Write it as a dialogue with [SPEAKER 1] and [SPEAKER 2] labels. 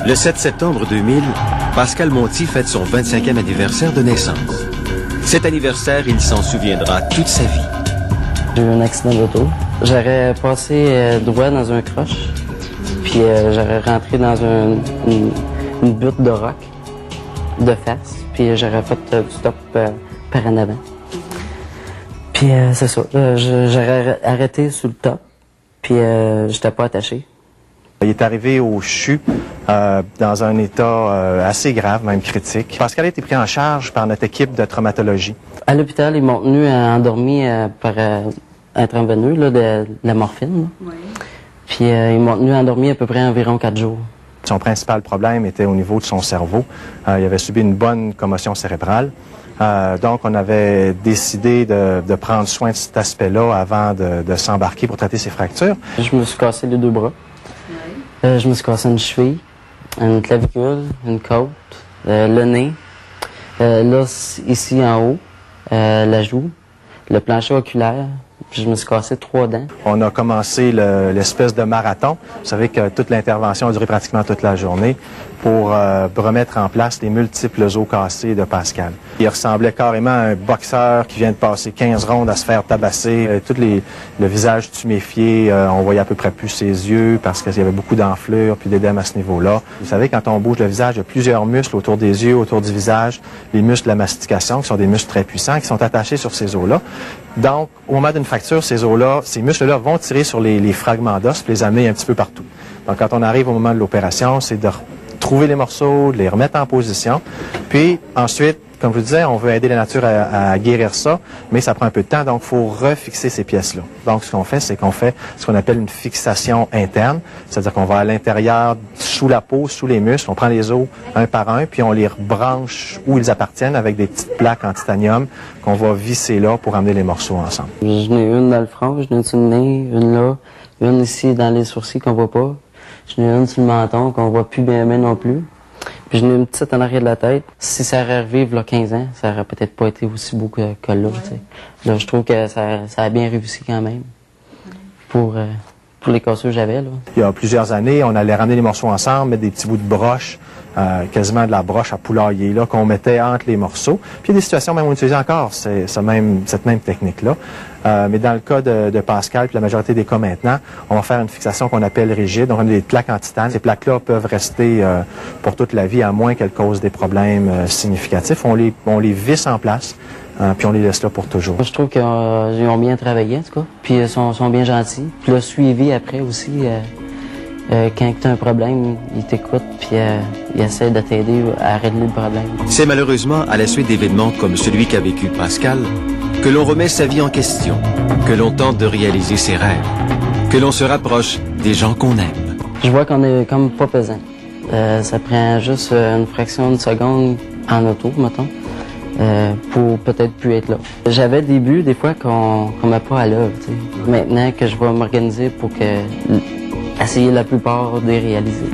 [SPEAKER 1] Le 7 septembre 2000, Pascal Monti fête son 25e anniversaire de naissance. Cet anniversaire, il s'en souviendra toute sa vie.
[SPEAKER 2] J'ai eu un accident d'auto. J'aurais passé droit dans un croche, puis j'aurais rentré dans une butte de roc de face, puis j'aurais fait du stop par en avant. Puis c'est ça, j'aurais arrêté sur le top, puis j'étais pas attaché.
[SPEAKER 3] Il est arrivé au CHU dans un état assez grave, même critique. Pascal a été pris en charge par notre équipe de traumatologie.
[SPEAKER 2] À l'hôpital, ils m'ont tenu endormi par intraveineux, là, de la morphine. Là. Oui. Puis ils m'ont tenu endormi à peu près environ 4 jours.
[SPEAKER 3] Son principal problème était au niveau de son cerveau. Il avait subi une bonne commotion cérébrale. Donc, on avait décidé de prendre soin de cet aspect-là avant de s'embarquer pour traiter ses fractures.
[SPEAKER 2] Je me suis cassé les 2 bras. Oui. Je me suis cassé une cheville, une clavicule, une côte, le nez, l'os ici en haut, la joue, le plancher oculaire. Puis je me suis cassé 3 dents. On
[SPEAKER 3] a commencé l'espèce de marathon. Vous savez que toute l'intervention a duré pratiquement toute la journée pour remettre en place les multiples os cassés de Pascal. Il ressemblait carrément à un boxeur qui vient de passer 15 rondes à se faire tabasser. Le visage tuméfié, on voyait à peu près plus ses yeux parce qu'il y avait beaucoup d'enflure puis d'édème à ce niveau-là. Vous savez, quand on bouge le visage, il y a plusieurs muscles autour des yeux, autour du visage. Les muscles de la mastication, qui sont des muscles très puissants, qui sont attachés sur ces os-là. Donc, au moment d'une fracture, ces os-là, ces muscles-là vont tirer sur les fragments d'os et les amener un petit peu partout. Donc, quand on arrive au moment de l'opération, c'est de trouver les morceaux, de les remettre en position. Puis, ensuite, comme je vous disais, on veut aider la nature à guérir ça, mais ça prend un peu de temps, donc il faut refixer ces pièces-là. Donc, ce qu'on fait, c'est qu'on fait ce qu'on appelle une fixation interne, c'est-à-dire qu'on va à l'intérieur, sous la peau, sous les muscles, on prend les os un par un, puis on les rebranche où ils appartiennent avec des petites plaques en titanium qu'on va visser là pour amener les morceaux ensemble.
[SPEAKER 2] J'en ai une dans le front, j'en ai une sur le nez, une là, une ici dans les sourcils qu'on voit pas, j'en ai une sur le menton qu'on voit plus bien non plus. Puis j'en ai une petite en arrière de la tête. Si ça aurait revécu là 15 ans, ça aurait peut-être pas été aussi beau que là. T'sais. Là, je trouve que ça a bien réussi quand même pour les cassures que j'avais.
[SPEAKER 3] Il y a plusieurs années, on allait ramener les morceaux ensemble, mettre des petits bouts de broche, quasiment de la broche à poulailler là qu'on mettait entre les morceaux. Puis il y a des situations même où on utilisait encore cette même technique-là. Mais dans le cas de Pascal, puis la majorité des cas maintenant, on va faire une fixation qu'on appelle rigide. Donc on a des plaques en titane. Ces plaques-là peuvent rester pour toute la vie, à moins qu'elles causent des problèmes significatifs. On les visse en place. Puis on les laisse là pour toujours.
[SPEAKER 2] Je trouve qu'ils ont bien travaillé, en tout cas. Puis ils sont bien gentils. Puis le suivi après aussi, quand tu as un problème, ils t'écoutent puis ils essaient de t'aider à régler le problème.
[SPEAKER 1] C'est malheureusement à la suite d'événements comme celui qu'a vécu Pascal que l'on remet sa vie en question, que l'on tente de réaliser ses rêves, que l'on se rapproche des gens qu'on aime.
[SPEAKER 2] Je vois qu'on est comme pas pesant. Ça prend juste une fraction de seconde en auto, mettons. Pour peut-être plus être là. J'avais des buts, des fois, qu'on met pas à l'œuvre. Maintenant que je vais m'organiser pour essayer la plupart de les réaliser.